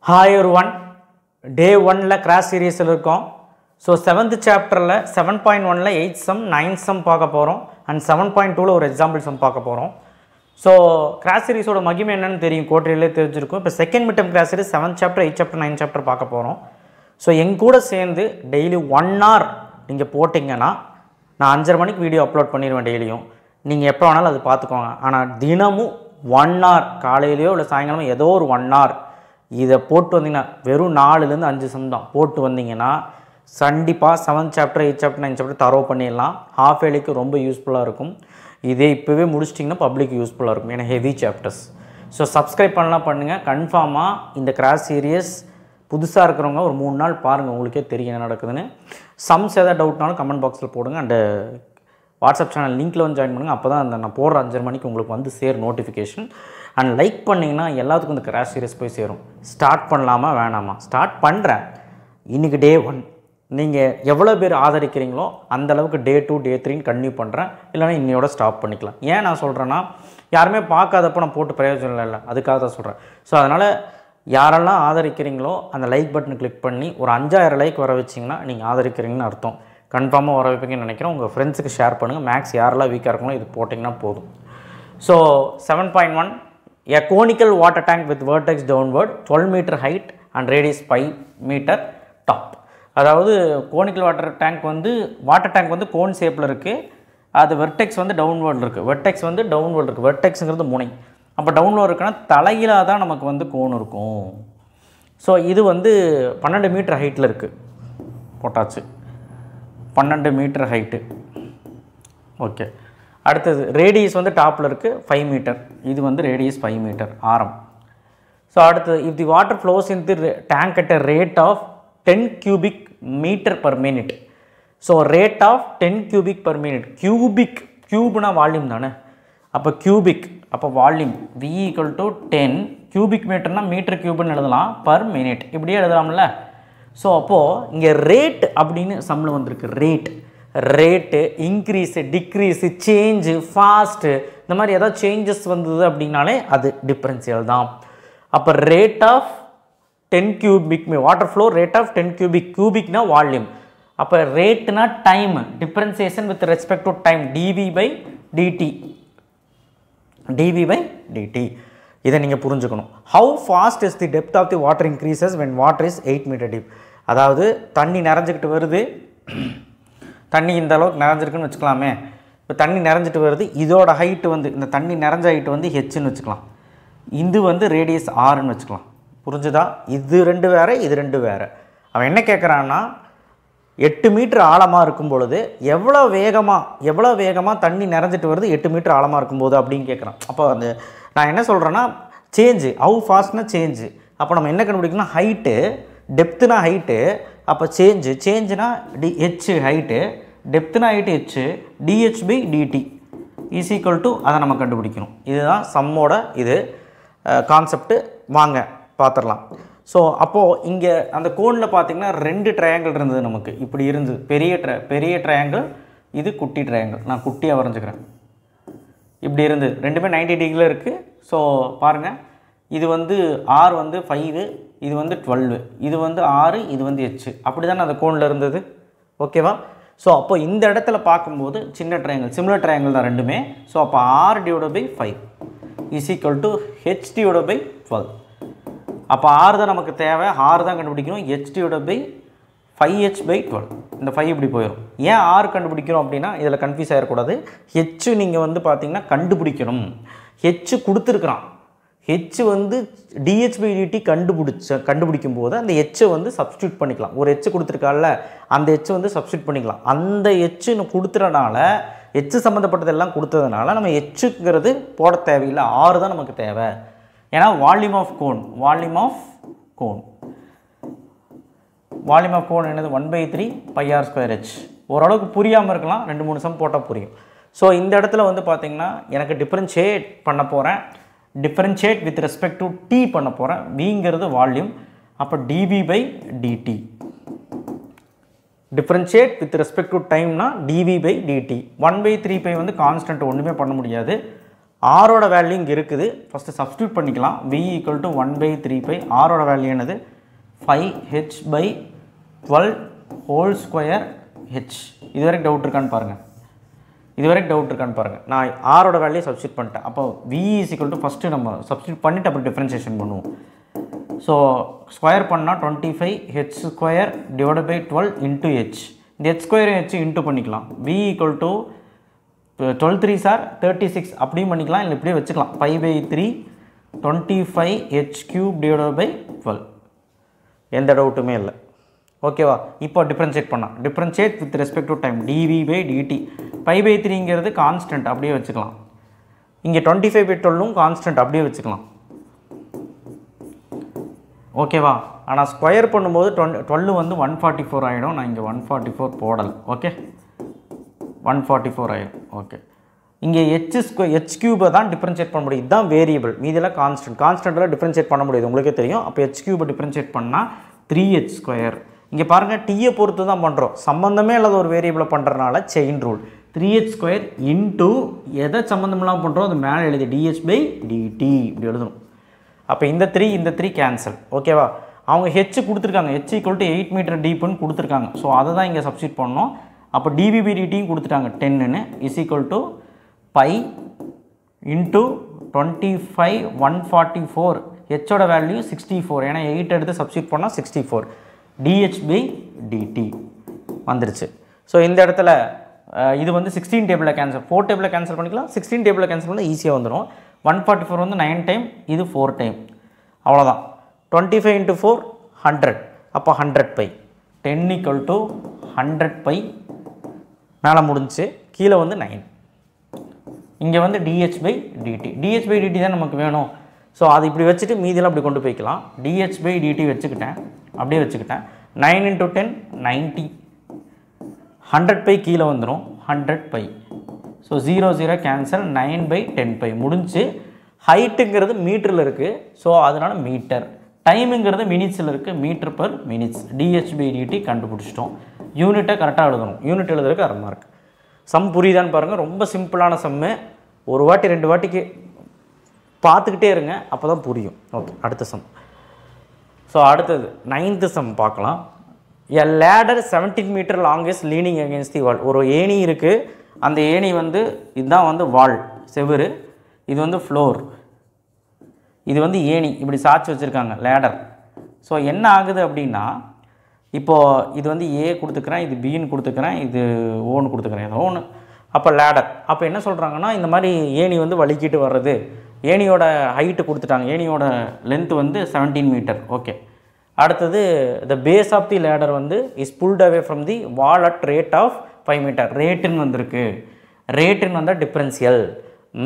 Hi everyone, day 1 la crash series la irukom. So 7th chapter la 7.1 la 8 sum 9 sum paaka porom and 7.2 la ஒரு example sum paaka porom. So crash series oda magime enna theriyum quarterly therinjirukum. Ipo second midterm crash series 7th chapter 8 chapter 9 chapter paaka porom. So en kuda சேர்ந்து daily 1 hour நீங்க போடிங்கனா நான் 5:30 மணிக்கு video upload பண்ணிடுவேன் டெய்லியும். நீங்க எப்ப வேணாலும் அது பாத்துக்கோங்க. ஆனா தினமும் 1 hour காலையிலயோ இல்ல சாயங்காலமோ ஏதோ ஒரு 1 hour இதை போட்டு வந்தீங்கன்னா வெறும் 4லேருந்து 5 சம் தான் போட்டு வந்தீங்கன்னா கண்டிப்பாக 7th chapter 8th chapter 9th chapter தரோ பண்ணிடலாம். ஹாஃப் ஏலிக்கு ரொம்ப யூஸ்ஃபுல்லாக இருக்கும். இதே இப்போவே முடிச்சிட்டிங்கன்னா பப்ளிக் யூஸ்ஃபுல்லாக இருக்கும், ஏன்னா ஹெவி சாப்டர்ஸ். ஸோ சப்ஸ்கிரைப் பண்ணலாம் பண்ணுங்கள். கன்ஃபார்மாக இந்த கிராஷ் சீரியஸ் புதுசாக இருக்கிறவங்க ஒரு 3 நாள் பாருங்கள், உங்களுக்கே தெரியும் என்ன நடக்குதுன்னு. சம்ஸ் எதாவது டவுட்னாலும் கமெண்ட் பாக்ஸில் போடுங்க. அண்டு வாட்ஸ்அப் சேனல் லிங்க்கில் வந்து ஜாயின் பண்ணுங்கள். அப்போ தான் அந்த நான் போடுற 5:30 மணிக்கு உங்களுக்கு வந்து சேர் நோட்டிஃபிகேஷன். அண்ட் லைக் பண்ணிங்கன்னா எல்லாத்துக்கும் இந்த கிராஷ் சீரியஸ் போய் சேரும். ஸ்டார்ட் பண்ணலாமா வேணாமா? ஸ்டார்ட் பண்ணுறேன். இன்றைக்கி டே 1 நீங்கள் எவ்வளோ பேர் ஆதரிக்கிறீங்களோ அந்தளவுக்கு டே 2 டே 3 கன்டினியூ பண்ணுறேன். இல்லைனா இன்னையோட ஸ்டாப் பண்ணிக்கலாம். ஏன் நான் சொல்கிறேன்னா, யாருமே பார்க்காதப்போ நான் போட்டு பிரயோஜனம் இல்லை, அதுக்காக தான் சொல்கிறேன். ஸோ அதனால் யாரெல்லாம் ஆதரிக்கிறீங்களோ அந்த லைக் பட்டனை கிளிக் பண்ணி ஒரு 5000 லைக் வர வச்சிங்கன்னா நீங்கள் ஆதரிக்கிறீங்கன்னு அர்த்தம். கன்ஃபார்மாக வர வைப்பீங்கன்னு நினைக்கிறேன். உங்கள் ஃப்ரெண்ட்ஸுக்கு ஷேர் பண்ணுங்கள். மேக்ஸ் யாரெல்லாம் வீக்காக இருக்கணும் இது போட்டிங்கன்னா போதும். So 7.1 A conical water tank with vertex downward 12 meter height and radius 5 meter top. அதாவது கோனிக்கல் வாட்டர் டேங்க் வந்து கோன் ஷேப்பில் இருக்குது. அது வெர்டெக்ஸ் வந்து டவுன்வர்ட் இருக்குது. வெர்டெக்ஸுங்கிறது முனை. அப்போ டவுன்வர்ட் இருக்குன்னா தலையிலாக தான் நமக்கு வந்து கோன் இருக்கும். ஸோ இது வந்து 12 மீட்டர் ஹைட்டில் இருக்குது. போட்டாச்சு 12 மீட்டர் ஹைட்டு. ஓகே, அடுத்தது ரேடியஸ் வந்து டாப்பில் இருக்குது 5 மீட்டர். இது வந்து ரேடியஸ் 5 மீட்டர் ஆரம். ஸோ அடுத்தது if the water flows in the tank at a rate of 10 cubic meter per minute. So rate of 10 cubic per minute. கியூப்னா வால்யூம் தானே, அப்போ கியூபிக், அப்போ வால்யூம் V = 10 கியூபிக் மீட்டர்னா மீட்டர் கியூப்னு எழுதலாம், பர் மினிட் இப்படியே எழுதலாம்ல. ஸோ அப்போது இங்கே ரேட் அப்படின்னு சம்மில் வந்திருக்கு. Rate increase decrease change fast இந்த மாதிரி ஏதாவது சேஞ்சஸ் வந்தது அப்படின்னாலே அது டிஃப்ரென்ஷியல் தான். அப்போ rate of 10 cubic water flow rate of 10 கியூபிக்னா வால்யூம். அப்போ ரேட்னா time, differentiation with respect to time, dV/dt. இதை நீங்கள் புரிஞ்சுக்கணும். How fast is the depth of the water increases when water is 8 metre deep. அதாவது தண்ணி நிறைஞ்சிக்கிட்டு வருது, தண்ணி இந்த அளவுக்கு நிறைஞ்சிருக்குன்னு வச்சுக்கலாமே. இப்போ தண்ணி நிறைஞ்சிட்டு வருது, இதோட ஹைட்டு வந்து இந்த தண்ணி நிறைஞ்ச ஹைட்டு வந்து ஹெச்ன்னு வச்சுக்கலாம். இது வந்து ரேடியஸ் ஆர்ன்னு வச்சுக்கலாம். புரிஞ்சுதா? இது ரெண்டு வேறு, இது ரெண்டு வேறு. அவன் என்ன கேட்குறான்னா, 8 மீட்டர் ஆழமாக இருக்கும் பொழுது எவ்வளோ வேகமாக தண்ணி நிறைஞ்சிட்டு வருது 8 மீட்டர் ஆழமாக இருக்கும்போது அப்படின்னு கேட்குறான். அப்போ அந்த நான் என்ன சொல்கிறேன்னா, சேஞ்சு ஹவு ஃபாஸ்ட்னா சேஞ்சு. அப்போ நம்ம என்ன கண்டுபிடிக்கணும், ஹைட்டு, டெப்த்துனா ஹைட்டு, அப்போ சேஞ்சுனா ஹெச் ஹைட்டு, டெப்த்துனா height H, dH/dt is equal to அதை நம்ம கண்டுபிடிக்கணும். இதுதான் சம்மோட இது கான்செப்ட்டு. வாங்க பார்த்துடலாம். ஸோ அப்போது இங்கே அந்த கோனில் பார்த்திங்கன்னா 2 ட்ரையாங்கிள் இருந்தது நமக்கு. இப்படி இருந்தது பெரிய ட்ரையாங்கிள், இது குட்டி ட்ரையாங்கிள். நான் குட்டியாக வரைஞ்சிக்கிறேன். இப்படி இருந்தது, ரெண்டுமே 90 டிகிரியில் இருக்குது. ஸோ பாருங்கள், இது வந்து R வந்து 5, இது வந்து 12, இது வந்து 6, இது வந்து H. அப்படி தானே அந்த கோனில் இருந்தது. ஓகேவா? ஸோ அப்போ இந்த இடத்துல பார்க்கும்போது சின்ன ட்ரையாங்கிள், சிமிலர் ட்ரையாங்கிள் தான் ரெண்டுமே. ஸோ அப்போ R/5 is equal to H/12. அப்போ R தான் நமக்கு தேவை, R தான் கண்டுபிடிக்கணும். H/5H/12. இந்த 5 இப்படி போயிடும். ஏன் R கண்டுபிடிக்கிறோம் அப்படின்னா இதில் கன்ஃபியூஸ் ஆகிடக்கூடாது. H நீங்கள் வந்து பார்த்தீங்கன்னா கண்டுபிடிக்கணும். H கொடுத்துருக்குறான். H வந்து dH/dt கண்டுபிடிக்கும் போது அந்த H வந்து சப்ஸ்டியூட் பண்ணிக்கலாம். ஒரு H கொடுத்துருக்கால, அந்த H வந்து சப்ஸ்டியூட் பண்ணிக்கலாம். அந்த H கொடுத்துறனால, H சம்மந்தப்பட்டதெல்லாம் கொடுத்ததுனால நம்ம Hங்கிறது போட தேவையில்லை, R தான் நமக்கு தேவை. ஏன்னா வால்யூம் ஆஃப் கோன் என்னது 1/3 πr²h. ஓரளவுக்கு புரியாமல் இருக்கலாம், 2-3 சம் போட்டால் புரியும். ஸோ இந்த இடத்துல வந்து பார்த்திங்கன்னா எனக்கு டிஃப்ரென்ஷியேட் பண்ண போகிறேன். Differentiate with respect to t பண்ண போகிறேன். Vங்கிறது வால்யூம். அப்போ dV/dt. Differentiate with respect to டைம்னா dV/dt. 1/3π வந்து கான்ஸ்டன்ட், ஒன்றுமே பண்ண முடியாது. ஆரோட வேல்யூ இங்கே இருக்குது. ஃபஸ்ட்டு சப்ஸ்டியூட் பண்ணிக்கலாம். v = 1/3 ஆரோட வேல்யூ என்னது 5h/12 ஹோல் ஸ்கொயர் h. இது வரைக்கும் டவுட் இருக்கான்னு பாருங்கள். நான் ஆரோட வேல்யூ சப்ஸ்டியூட் பண்ணிட்டேன். அப்போ v = ஃபஸ்ட்டு நம்ம சப்ஸ்டியூட் பண்ணிவிட்டு அப்புறம் டிஃப்ரென்ஷியேஷன் பண்ணுவோம். ஸோ ஸ்கொயர் பண்ணால் 25h² / 12 × h. இந்த h² h இன்ட்டு பண்ணிக்கலாம். v = 12 3s are 36 அப்படியும் பண்ணிக்கலாம், இல்லை இப்படியே வச்சுக்கலாம். 5/3 25h³ / 12. எந்த டவுட்டுமே இல்லை. ஓகேவா? இப்போ டிஃப்ரென்ஷியேட் பண்ணலாம். Differentiate with respect to time dv/dt. 5/3ங்கிறது கான்ஸ்டன்ட், அப்படியே வச்சுக்கலாம். இங்கே 25/12 கான்ஸ்டன்ட், அப்படியே வச்சுக்கலாம். ஓகேவா? ஆனால் ஸ்கொயர் பண்ணும்போது 12 வந்து 144 ஆகிடும். நான் இங்கே 144 போடலை. ஓகே, 144 ஆகிடும். ஓகே, இங்கே h³ தான் டிஃப்ரென்ஷியேட் பண்ண முடியும். இதுதான் வேரியபிள், மீதியெல்லாம் கான்ஸ்டன்ட்டில் டிஃப்ரென்ஷியேட் பண்ண முடியாது, உங்களுக்கே தெரியும். அப்போ h³ டிஃப்ரென்ஷியேட் பண்ணால் 3h². இங்கே பாருங்கள், டீயை பொறுத்து தான் பண்ணுறோம். சம்மந்தமே இல்லாத ஒரு வேரியபிளை பண்ணுறதுனால செயின் ரூல் 3h² இன்ட்டு எதை சம்மந்தமெல்லாம் பண்ணுறோம் அது மேலே எழுதி dh/dt இப்படி எழுதணும். அப்போ இந்த 3 கேன்சல். ஓகேவா? அவங்க h கொடுத்துருக்காங்க, h = 8 மீட்டர் டீப்புன்னு கொடுத்துருக்காங்க. ஸோ அதை தான் இங்கே சப்ஸ்டியூட் பண்ணோம். அப்போ dv/dtயும் கொடுத்துட்டாங்க 10 = π × 25 144. ஹெச்சோட வேல்யூ 64, ஏன்னா 8 எடுத்து சப்ஸ்டியூட் பண்ணால் 64 dh/dt வந்துருச்சு. ஸோ இந்த இடத்துல இது வந்து 16 டேபிளில் கேன்சல், 4 டேபிளில் கேன்சல் பண்ணிக்கலாம். 16 டேபிளில் கேன்சல் பண்ணால் ஈஸியாக வந்துடும். 144 வந்து 9 டைம், இது 4 டைம், அவ்வளோதான். 25 × 4 100. அப்போ 100π. 10 = 100π மேலே முடிஞ்சு, கீழே வந்து 9. இங்கே வந்து dh/dt. dh/dt தான் நமக்கு வேணும். ஸோ அது இப்படி வச்சுட்டு மீதியெல்லாம் அப்படி கொண்டு போய்க்கலாம். dh/dt வச்சுக்கிட்டேன், அப்படியே வச்சுக்கிட்டேன். 9 × 10 90. 100π கீழே வந்துடும், 100π. ஸோ 0 0 கேன்சல், 9/10π முடிஞ்சு. ஹைட்டுங்கிறது மீட்டரில் இருக்குது, ஸோ அதனால் மீட்டர். டைமுங்கிறது மினிட்ஸில் இருக்குது, மீட்டர்/மினிட்ஸ். dh/dt கண்டுபிடிச்சிட்டோம். யூனிட்டை கரெக்டாக எழுதணும். யூனிட் எழுதுறதுக்கு 1/2 மார்க். சம் புரியுதான்னு பாருங்கள். ரொம்ப சிம்பிளான சம்மு. ஒரு வாட்டி 2 வாட்டிக்கு பார்த்துக்கிட்டே இருங்க, அப்போ தான் புரியும். ஓகே, அடுத்த சம். ஸோ அடுத்தது 9th சம் பார்க்கலாம். A ladder 17 metre long is leaning against the wall. ஒரு ஏணி இருக்குது. அந்த ஏணி வந்து இதுதான் வந்து வால், செவுரு. இது வந்து ஃப்ளோர், இது வந்து ஏணி. இப்படி சாய்ச்சி வச்சுருக்காங்க லேடர். ஸோ என்ன ஆகுது அப்படின்னா, இப்போது இது வந்து ஏ கொடுத்துக்கிறேன், இது பின்னு கொடுத்துக்கிறேன், இது ஓன்னு கொடுத்துக்கிறேன், ஏதோ ஒன்று. அப்போ லேடர். அப்போ என்ன சொல்கிறாங்கன்னா, இந்த மாதிரி ஏணி வந்து வலிக்கிட்டு வர்றது. ஏணியோட ஹைட்டு கொடுத்துட்டாங்க. ஏணியோட லென்த் வந்து 17 மீட்டர். ஓகே, அடுத்தது the base of the ladder வந்து is pulled away from the wall at rate of 5 metre. ரேட்டுன்னு வந்திருக்கு. ரேட்டுன்னு வந்தால் டிஃப்ரென்ஷியல்.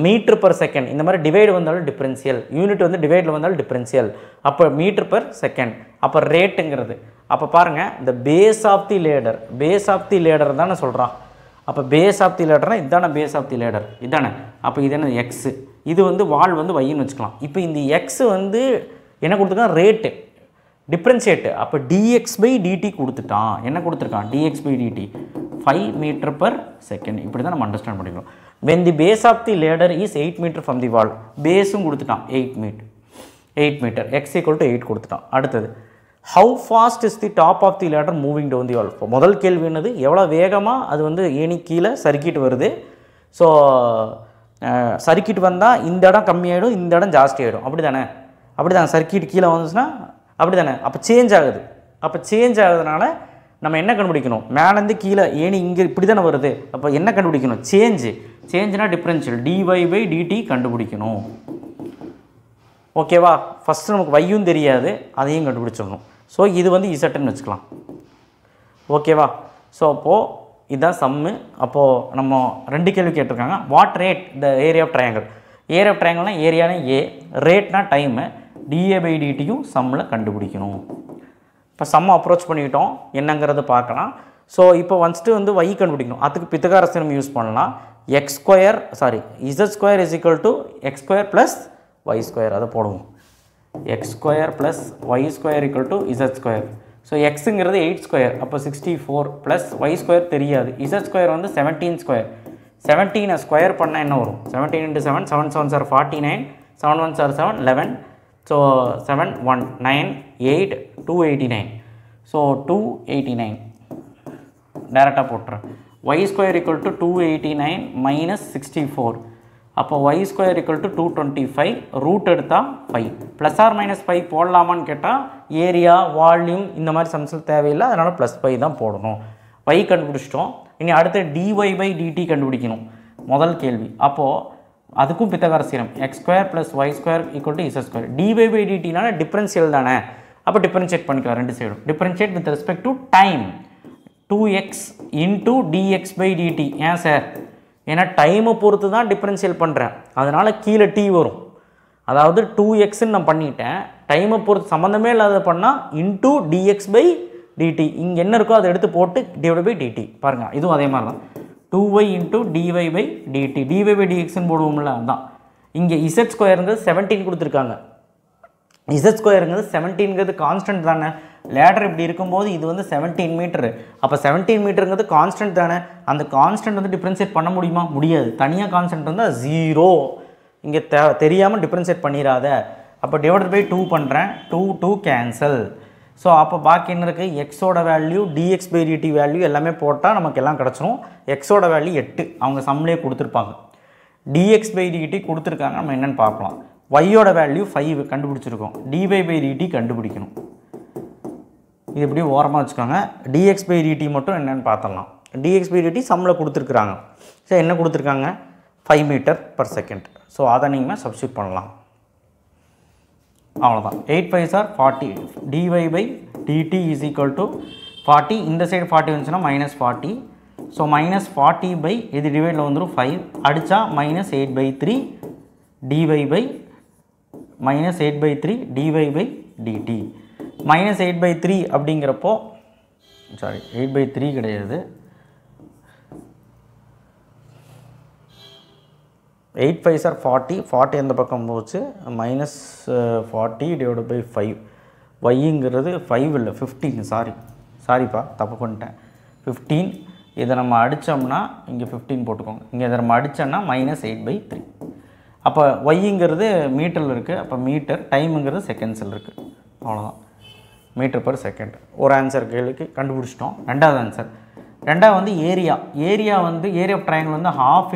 மீட்டர்/செகண்ட் இந்த மாதிரி டிவைடு வந்தாலும் டிஃப்ரென்ஷியல். யூனிட் வந்து டிவைடில் வந்தாலும் டிஃப்ரென்ஷியல். அப்போ மீட்டர்/செகண்ட். அப்போ ரேட்டுங்கிறது. அப்போ பாருங்கள், இந்த base of the ladder, base of the ladder தானே சொல்கிறான். அப்போ பேஸ் ஆஃப் தி லேடர்னா இதுதானே பேஸ் ஆஃப் தி லேடர், இதுதானே. அப்போ இது என்ன எக்ஸு, இது வந்து வால் வந்து ஒய்ன்னு வச்சுக்கலாம். இப்போ இந்த எக்ஸு வந்து என்ன கொடுத்துருக்கான், ரேட்டு, டிஃப்ரென்ஷியேட்டு. அப்போ dx/dt கொடுத்துட்டான். என்ன கொடுத்துருக்கான், dx/dt 5 மீட்டர்/செகண்ட். இப்படி தான் நம்ம அண்டர்ஸ்டாண்ட் பண்ணிக்கணும். when the base of the ladder is 8 metre from the wall, பேஸும் கொடுத்துட்டான் 8 மீட்டர், x = 8 கொடுத்துட்டான். அடுத்தது how fast is the top of the ladder moving down the wall. முதல் கேள்வி என்னது, எவ்வளோ வேகமாக அது வந்து ஏணி கீழே சறுக்கிட்டு வருது. ஸோ சறுக்கிட்டு வந்தால் இந்த இடம் கம்மியாகிடும், இந்த இடம் ஜாஸ்தி ஆகிடும். அப்படி தானே, அப்படி தானே. சர்க்கிட் கீழே வந்துச்சுன்னா அப்படி தானே. அப்போ சேஞ்ச் ஆகுது. அப்போ சேஞ்ச் ஆகுதுனால நம்ம என்ன கண்டுபிடிக்கணும், மேலேருந்து கீழே ஏணி இங்கே இப்படி தானே வருது. அப்போ என்ன கண்டுபிடிக்கணும், சேஞ்சுனா டிஃப்ரென்ஷியல் dy/dt கண்டுபிடிக்கணும். ஓகேவா? ஃபஸ்ட்டு நமக்கு வையும் தெரியாது, அதையும் கண்டுபிடிச்சிடணும். ஸோ இது வந்து இசட்டுன்னு வச்சுக்கலாம். ஓகேவா? ஸோ அப்போது இதுதான் சம்மு. அப்போது நம்ம 2 கேள்வி கேட்டிருக்காங்க. What rate the area of triangle. Area of ட்ரையாங்கிள்னா ஏரியானா ஏ, ரேட்னா டைமு, dA/dtயும் சம்மில் கண்டுபிடிக்கணும். இப்போ சம்மை அப்ரோச் பண்ணிக்கிட்டோம், என்னங்கிறத பார்க்கலாம். ஸோ இப்போ ஃபஸ்ட்டு வந்து y கண்டுபிடிக்கணும். அதுக்கு பித்தகாரஸ் தியரம் யூஸ் பண்ணலாம். z² x² + y², அதை போடுவோம். x² + y² = z². ஸோ எக்ஸுங்கிறது 8², அப்போ 64 + y² தெரியாது. z² வந்து 17². 17 ஸ்கொயர் பண்ணால் என்ன வரும்? 17 into 7, 7 7s are 49, 7 1s are 7, 11. So 7 1 9 8 289. So 289 டேரெக்டாக போட்டுறேன். y square equal to 289 minus 64. அப்போ y square equal to 225, root எடுத்தால் 5. ப்ளஸ் ஆர் மைனஸ் 5 போடலாமான்னு கேட்டால் ஏரியா வால்யூம் இந்த மாதிரி சம்ஸில் தேவையில்லை, அதனால் +5 தான் போடணும். y கண்டுபிடிச்சிட்டோம். இனி அடுத்து dy by dt கண்டுபிடிக்கணும் முதல் கேள்வி. அப்போது அதுக்கும் Pythagoras theorem x² + y² = z². dy by dtனால டிஃபரன்ஷியல் தானே, அப்போ டிஃபரன்ஷியேட் பண்ணிக்கலாம் ரெண்டு சைடும். Differentiate with respect to time 2x into dx by dt. ஏன் சார்? ஏன்னா டைமை பொறுத்து தான் டிஃபரன்ஷியல் பண்ணுறேன், அதனால் கீழே t வரும். அதாவது 2xன்னு நான் பண்ணிட்டேன், டைமை பொறுத்து சம்மந்தமே இல்லாத பண்ணால் இன்டூ dx by dt. இங்கே என்ன இருக்கோ அதை எடுத்து போட்டு டிவைட் பை dt. பாருங்கள், இதுவும் அதே மாதிரி தான். 2y into dy by dt. dy by dxன்னு போடுவோம்ல, அதுதான். இங்கே z²ங்கிறது 17 கொடுத்துருக்காங்க. z²ங்கிறது 17ங்கிறது கான்ஸ்டன்ட் தானே. லேடர் இப்படி இருக்கும்போது இது வந்து 17 மீட்டரு. அப்போ 17 மீட்டருங்கிறது கான்ஸ்டன்ட் தானே. அந்த கான்ஸ்டன்ட் வந்து டிஃப்ரென்ஷியேட் பண்ண முடியுமா? முடியாது. தனியாக கான்ஸ்டன்ட் இருந்தால் 0. இங்கே தெரியாமல் டிஃப்ரென்ஷியேட் பண்ணிடாத. அப்போ டிவைடட் பை 2 பண்ணுறேன். 2 கேன்சல். ஸோ அப்போ பாக்கி என்ன இருக்குது? எக்ஸோட value dx by dt value எல்லாமே போட்டால் நமக்கு எல்லாம் கிடச்சிரும். எக்ஸோட வேல்யூ 8 அவங்க சம்லேயே கொடுத்துருப்பாங்க. dx by dt கொடுத்துருக்காங்க, நம்ம என்னென்னு பார்க்கலாம். yயோட வேல்யூ 5 கண்டுபிடிச்சிருக்கோம். dy by dt கண்டுபிடிக்கணும். இது எப்படி ஓரமாக வச்சுக்கோங்க. dx by dt மட்டும் என்னென்னு பார்த்துடலாம். dx by dt சம்மில் கொடுத்துருக்குறாங்க. ஸோ என்ன கொடுத்துருக்காங்க? 5 m/s. ஸோ அதை நீங்கள் சப்ஸ்டியூட் பண்ணலாம். அவ்வளோதான். 8 5s are 40. dy by dt is equal to 40. இந்த சைடு 40 வந்துச்சுன்னா -40. ஸோ -40 by இது டிவைடில் வந்துடும் 5. அடித்தா -8/3 dy by -8/3 dy by dt. -8/3 அப்படிங்கிறப்போ சாரி 8/3 கிடையாது, 8 5s are 40. 40 அந்த பக்கம் போச்சு. -40 divided by 5. yங்கிறது 5 இல்லை 15. சாரிப்பா தப்பு பண்ணிட்டேன். 15 இதை நம்ம அடித்தோம்னா இங்கே 15 போட்டுக்கோங்க. இங்கே இதை நம்ம அடித்தோம்னா -8/3. அப்போ yங்கிறது மீட்டரில் இருக்குது. அப்போ மீட்டர், டைமுங்கிறது செகண்ட்ஸில் இருக்குது. அவ்வளோதான், m/s. ஒரு ஆன்சர் கேள்விக்கு கண்டுபிடிச்சிட்டோம். ரெண்டாவது ஆன்சர். ரெண்டாவது வந்து ஏரியா வந்து ஏரியா ஆஃப் ட்ரையாங்கிள் வந்து half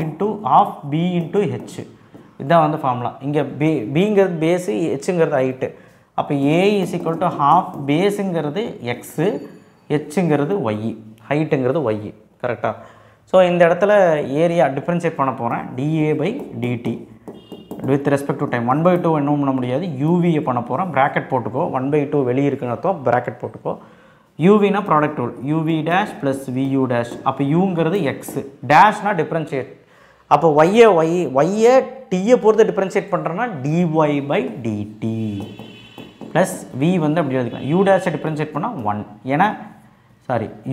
b into h. இதுதான் வந்து ஃபார்முலா. இங்கே பிங்கிறது பேஸு, ஹெச்சுங்கிறது ஹைட்டு. அப்போ a is equal to half பேஸுங்கிறது எக்ஸு, ஹெச்சுங்கிறது ஒய், ஹைட்டுங்கிறது ஒய். கரெக்டாக? ஸோ இந்த இடத்துல ஏரியா டிஃப்ரென்ஷியேட் பண்ண போகிறேன். dA by dt with respect to time. 1/2 என்ன பண்ண முடியாது, யூவியை பண்ண போகிறோம். ப்ராக்கெட் போட்டுக்கோ. 1/2 வெளியே இருக்குங்கிறதோ ப்ராக்கெட் போட்டுக்கோ. யூவினா product rule, UV dash plus VU dash. அப்போ யூங்கிறது எக்ஸு, டேஷ்னா டிஃப்ரென்ஷியேட். அப்போ ஒய்யை டீயை பொறுத்து டிஃப்ரென்ஷியேட் பண்ணுறேன்னா dy by dt plus v வந்து அப்படி எழுதிக்கலாம். யூ டேஷை டிஃப்ரென்ஷியேட் பண்ணால் 1. ஏன்னா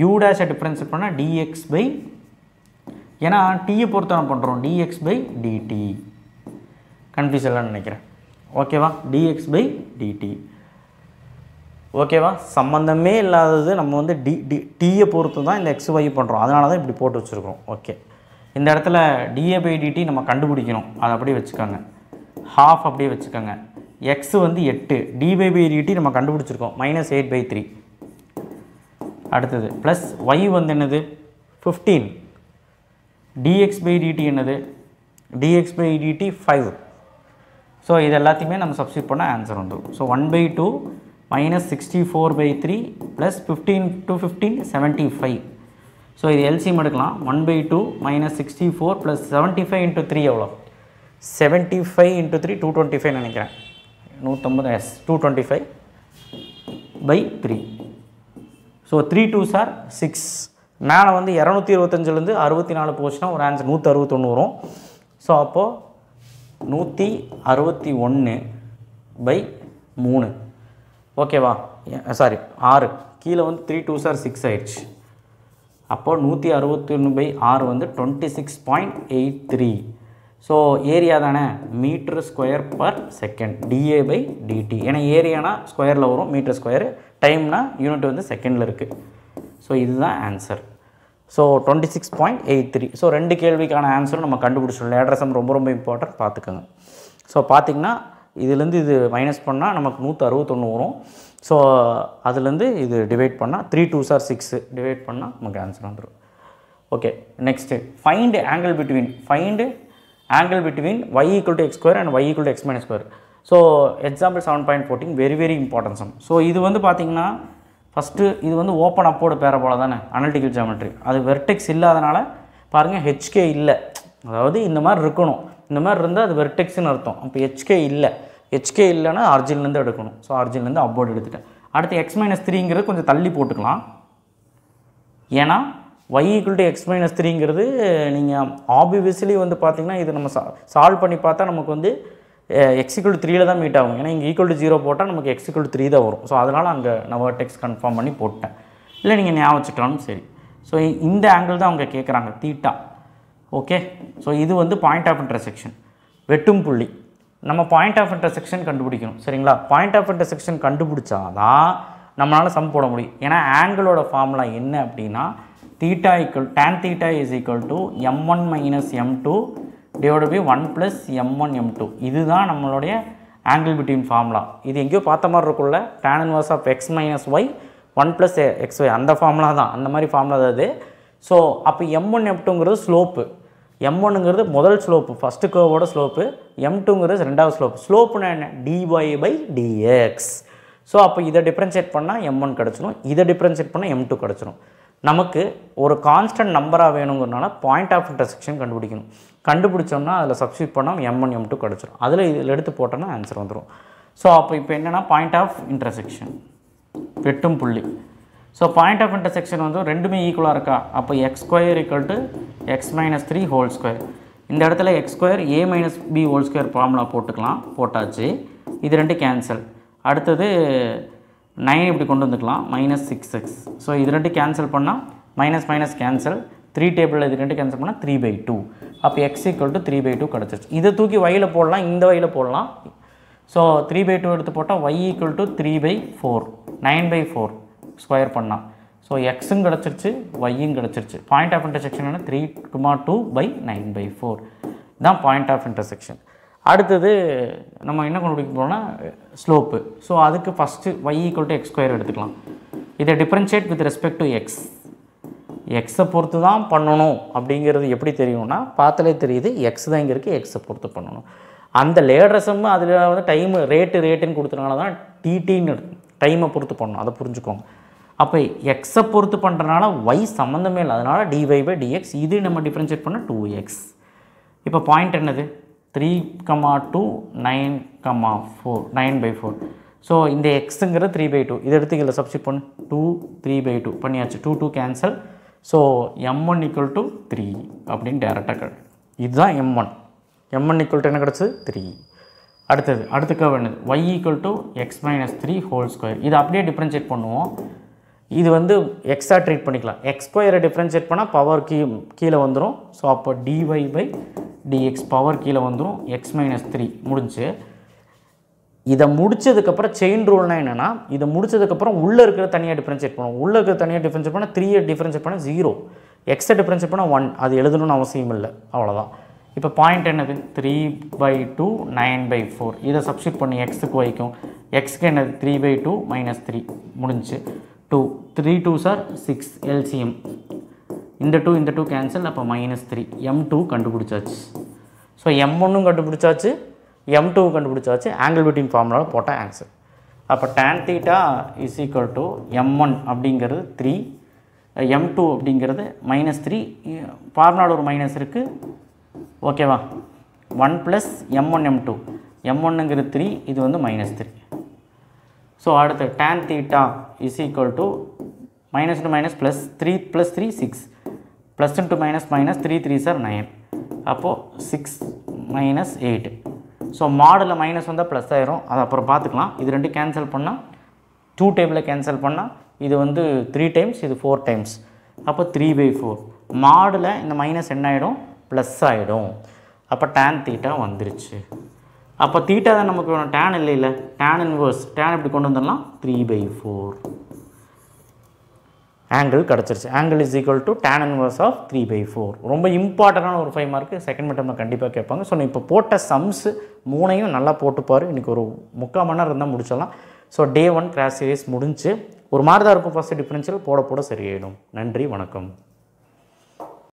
யூ டேஷை டிஃப்ரென்ஷியேட் பண்ணால் dx by, ஏன்னா டீயை பொறுத்து நம்ம பண்ணுறோம் dx by dt. கன்ஃபியூஷன்லாம் நினைக்கிறேன். ஓகேவா? dx by dt. ஓகேவா? சம்மந்தமே இல்லாதது நம்ம வந்து டீயை பொறுத்து தான் இந்த எக்ஸ் ஒய் பண்ணுறோம், அதனால தான் இப்படி போட்டு வச்சுருக்கோம். ஓகே, இந்த இடத்துல dA by dt நம்ம கண்டுபிடிக்கணும். அதை அப்படியே வச்சுக்கோங்க. ஹாஃப் அப்படியே வச்சுக்கோங்க. எக்ஸ் வந்து 8, dy by dt நம்ம கண்டுபிடிச்சிருக்கோம் -8/3. அடுத்தது ப்ளஸ் ஒய் வந்து என்னது 15. dx by dt என்னது dx by dt 5. ஸோ இது எல்லாத்தையுமே நம்ம சப்ஸ்டியூட் பண்ண ஆன்சர் வந்துடும். So 1/2 -64/3 plus 15 to 15 75. ஸோ இது எல்சிஎம் எடுக்கலாம். 1/2 -64 ப்ளஸ் 75 into 3 எவ்வளோ? 75 into 3 225 நினைக்கிறேன். 150 எஸ் 225/3. So 3 2s are 6. மேலே வந்து 225லேருந்து 64 போச்சுன்னா ஒரு ஆன்சர் 161 வரும். ஸோ அப்போது 161/3. ஓகேவா? சாரி 6. கீழே வந்து 3 2s are 6 ஆயிடுச்சு. அப்போது 161/6 வந்து 26.83. ஸோ ஏரியா தானே, m²/s dA by dt. ஏன்னா ஏரியானா ஸ்கொயரில் வரும், மீட்டர் ஸ்கொயரு, டைம்னா யூனிட் வந்து செகண்டில் இருக்குது. ஸோ இதுதான் ஆன்சர். ஸோ 26.83. ஸோ 2 கேள்விக்கான ஆன்சரும் நம்ம கண்டுபிடிச்சிடலாம். லேடர் சம் ரொம்ப ரொம்ப இம்பார்ட்டன்ட், பார்த்துக்கோங்க. ஸோ பார்த்திங்கன்னா இதுலேருந்து இது மைனஸ் பண்ணால் நமக்கு 161 வரும். ஸோ அதுலேருந்து இது டிவைட் பண்ணால் 3 2s are 6 டிவைட் பண்ணால் நமக்கு ஆன்சர் வந்துடும். Okay, next find angle between y equal to x square and y equal to x minus square. So example 7.14 very very important sum. So இது வந்து பார்த்திங்கன்னா ஃபஸ்ட்டு இது வந்து ஓப்பன் அப்போடு பேரபோலா தானே, analytical geometry. அது vertex இல்லாதனால பாருங்கள் H K இல்லை, அதாவது இந்த மாதிரி இருக்கணும், இந்த மாதிரி இருந்தால் அது வெர்டெக்ஸ்னு அர்த்தம். அப்போ ஹெச்கே இல்லைன்னா ஆர்ஜின்லேருந்து எடுக்கணும். ஸோ ஆர்ஜின்லேருந்து அப்போர்டு எடுத்துட்டேன். அடுத்து x minus 3ங்கிறது கொஞ்சம் தள்ளி போட்டுக்கலாம். ஏன்னா y equal to x minus 3ங்கிறது நீங்கள் ஆப்வியஸ்லி வந்து பார்த்திங்கன்னா இது நம்ம சால்வ் பண்ணி பார்த்தா நமக்கு வந்து x equal to 3ல தான் மீட் ஆகும். ஏன்னா இங்கே ஈக்குவல் டு 0 போட்டால் நமக்கு x equal to 3 தான் வரும். ஸோ அதனால் அங்கே நான் வெர்டெக்ஸ் கன்ஃபார்ம் பண்ணி போட்டேன். இல்லை நீங்கள் ஞாபகம் வச்சுக்கலாம்னு சரி. ஸோ இந்த ஆங்கிள் தான் அவங்க கேட்குறாங்க, தீட்டா. ஓகே, ஸோ இது வந்து பாயிண்ட் ஆஃப் இன்டர்செக்ஷன், வெட்டும் புள்ளி. நம்ம பாயிண்ட் ஆஃப் இன்டர்செக்ஷன் கண்டுபிடிக்கணும், சரிங்களா? பாயிண்ட் ஆஃப் இன்டர்செக்ஷன் கண்டுபிடிச்சாதான் நம்மளால் சம் போட முடியும். ஏன்னா ஆங்கிளோட ஃபார்முலா என்ன அப்படின்னா tan theta is equal to m1 minus m2 divided by 1 plus m1 m2. இதுதான் நம்மளுடைய ஆங்கிள் பிட்வீன் ஃபார்முலா. இது எங்கேயோ பார்த்த மாதிரி இருக்குல்ல, tan inverse of x minus y 1 plus xy, அந்த ஃபார்முலா தான், அந்த மாதிரி ஃபார்முலா தான் அது. ஸோ அப்போ m1 m2ங்கிறது ஸ்லோப்பு, m1ங்கிறது முதல் ஸ்லோப்பு, ஃபஸ்ட்டு கர்வோட ஸ்லோப்பு, m2ங்கிறது ரெண்டாவது ஸ்லோப்பு. ஸ்லோப்புனா என்ன? dy by dx. ஸோ அப்போ இதை டிஃப்ரென்ஷியேட் பண்ணால் m1 கிடச்சிடும், இதை டிஃப்ரென்ஷியேட் பண்ணால் m2 கிடச்சிடும். நமக்கு ஒரு கான்ஸ்டன்ட் நம்பராக வேணுங்கிறனால பாயிண்ட் ஆஃப் இன்டர்செக்ஷன் கண்டுபிடிக்கணும். கண்டுபிடிச்சோம்னா அதில் சப்ஸ்டியூட் பண்ணால் m1 m2 கிடச்சிடும். இதில் எடுத்து போட்டோன்னா ஆன்சர் வந்துடும். ஸோ அப்போ இப்போ என்னென்னா பாயிண்ட் ஆஃப் இன்டர்செக்ஷன், வெட்டும் புள்ளி. ஸோ பாயிண்ட் ஆஃப் இன்டர்செக்ஷன் வந்து ரெண்டுமே ஈக்குவலாக இருக்கா? அப்போ x square equal to x minus 3 whole square. இந்த இடத்துல x square a minus b whole square formula போட்டாச்சு. இது ரெண்டு கேன்சல். அடுத்தது 9 இப்படி கொண்டு வந்துக்கலாம், மைனஸ் 6x. ஸோ இது ரெண்டு கேன்சல் பண்ணால் மைனஸ் மைனஸ் கேன்சல், 3 டேபிளில் இது ரெண்டு கேன்சல் பண்ணால் 3/2. அப்போ x equal to 3/2 கிடச்சிருச்சு. இதை தூக்கி y போடலாம், இந்த y போடலாம். ஸோ 3/2 எடுத்து போட்டால் y equal to 3/4, 9/4 ஸ்கொயர் பண்ணால். ஸோ எக்ஸும் கிடச்சிருச்சு, ஒய்யும் கிடச்சிருச்சு. பாயிண்ட் ஆஃப் இன்டர்செக்ஷன் என்ன? 3,2/9/4 தான் பாயிண்ட் ஆஃப் இன்டர்செக்ஷன். அடுத்தது நம்ம என்ன கண்டுபிடிக்க போகிறோம்னா ஸ்லோப்பு. ஸோ அதுக்கு first y equal to x square எடுத்துக்கலாம். இதை differentiate with respect to X. எக்ஸை பொறுத்து தான் பண்ணணும் அப்படிங்கிறது எப்படி தெரியும்னா பார்த்தாலே தெரியுது, எக்ஸ் தான் இங்கே இருக்குது, எக்ஸை பொறுத்து பண்ணணும். அந்த லேடர் சம் அதில் வந்து டைமு ரேட்டுன்னு கொடுத்தனால தான் டிடின்னு டைமை பொறுத்து பண்ணணும், அதை புரிஞ்சுக்கோங்க. அப்போ எக்ஸை பொறுத்து பண்ணுறதுனால ஒய் சம்மந்தமே இல்லை, அதனால் dy/dx. இது நம்ம டிஃப்ரென்ஷியேட் பண்ணால் 2x. இப்போ பாயிண்ட் என்னது? 3,2 9,4 9/4. ஸோ இந்த எக்ஸுங்கிற 3/2, இதை எடுத்து இதில் சப்ஸ்டிட் பண்ணு, 2 3/2 பண்ணியாச்சு. 2 cancel. So m1 equal to 3 அப்படின்னு டேரெக்டாக கிடைக்கும். இதுதான் m1 equal to என்ன கிடச்சிது? 3. அடுத்த கர்வ் என்னது? y equal to x minus 3 whole square. இதை அப்படியே டிஃப்ரென்ஷியேட் பண்ணுவோம். இது வந்து எக்ஸாக ட்ரீட் பண்ணிக்கலாம். எக்ஸ் ஸ்கொயரை டிஃப்ரென்ஷியேட் பண்ணால் பவர் கீழே வந்துடும். ஸோ அப்போ dy/dx பவர் கீழே வந்துடும், x minus 3 முடிஞ்சு. இதை முடிச்சதுக்கப்புறம் செயின் ரூல்னால் என்னென்னா, இதை முடிச்சதுக்கப்புறம் உள்ளே இருக்கிற தனியாக டிஃப்ரென்ஷியேட் பண்ணுவோம். உள்ளே இருக்கிற தனியாக டிஃப்ரென்ஷியேட் பண்ணால் 3 டிஃப்ரென்ஷியேட் பண்ணால் 0, எக்ஸை டிஃப்ரென்ஷியேட் பண்ணால் 1. அது எழுதணும்னு அவசியம் இல்லை, அவ்வளோதான். இப்போ பாயிண்ட் என்னது? 3/2 9/4. இதை சப்ஸ்டிட் பண்ணி எக்ஸுக்கு வைக்கும். எக்ஸுக்கு என்னது? 3/2 - 3 முடிஞ்சு. 2 3 2s are 6 LCM. இந்த 2 கேன்சல். அப்போ -3. m2 கண்டுபிடிச்சாச்சு. ஸோ m1 கண்டுபிடிச்சாச்சு, m2 கண்டுபிடிச்சாச்சு. ஆங்கிள் பிட்வீன் ஃபார்முலாவில் போட்டால் ஆன்சர். அப்போ tan theta is equal to m1 அப்படிங்கிறது 3, m2 அப்படிங்கிறது -3. ஃபார்முலாவில் ஒரு மைனஸ் இருக்குது, ஓகேவா? 1 + m1 m2. m1ங்கிறது 3, இது வந்து -3. ஸோ அடுத்து tan theta is equal to -2 - +3 + 3 6, +2 - 3 3s are 9. அப்போது 6 - 8. ஸோ மாடில் மைனஸ் வந்தால் ப்ளஸ் ஆயிரும், அது அப்புறம் பார்த்துக்கலாம். இது ரெண்டு கேன்சல் பண்ணால் 2 டேபிளில் கேன்சல் பண்ணால் இது வந்து 3 டைம்ஸ், இது 4 டைம்ஸ். அப்போ 3/4. மாடில் இந்த மைனஸ் என்ன ஆகிடும்? ப்ளஸ் ஆகிடும். அப்போ tan theta வந்துருச்சு. அப்போ தீட்டா தான் நமக்கு வேணும், tan இல்லை, tan இன்வர்ஸ். tan இப்படி கொண்டு வந்துடலாம், 3/4. ஆங்கிள் கிடச்சிருச்சு. Angle is equal to tan inverse of 3/4. ரொம்ப இம்பார்ட்டண்டான ஒரு 5 மார்க்கு செகண்ட் மிட்டமில் கண்டிப்பாக கேட்பாங்க. ஸோ இப்போ போட்ட சம்ஸு 3ஐயும் நல்லா போட்டுப்பார். இன்றைக்கி ஒரு 3/4 மணி நேரம் இருந்தால் முடிச்சிடலாம். ஸோ டே 1 கிராஸ் சீரிஸ் முடிஞ்சு ஒரு மாதிரி தான் இருக்கும். ஃபஸ்ட்டு டிஃபரன்ஷியல் போட போட சரியாயிடும். நன்றி, வணக்கம்.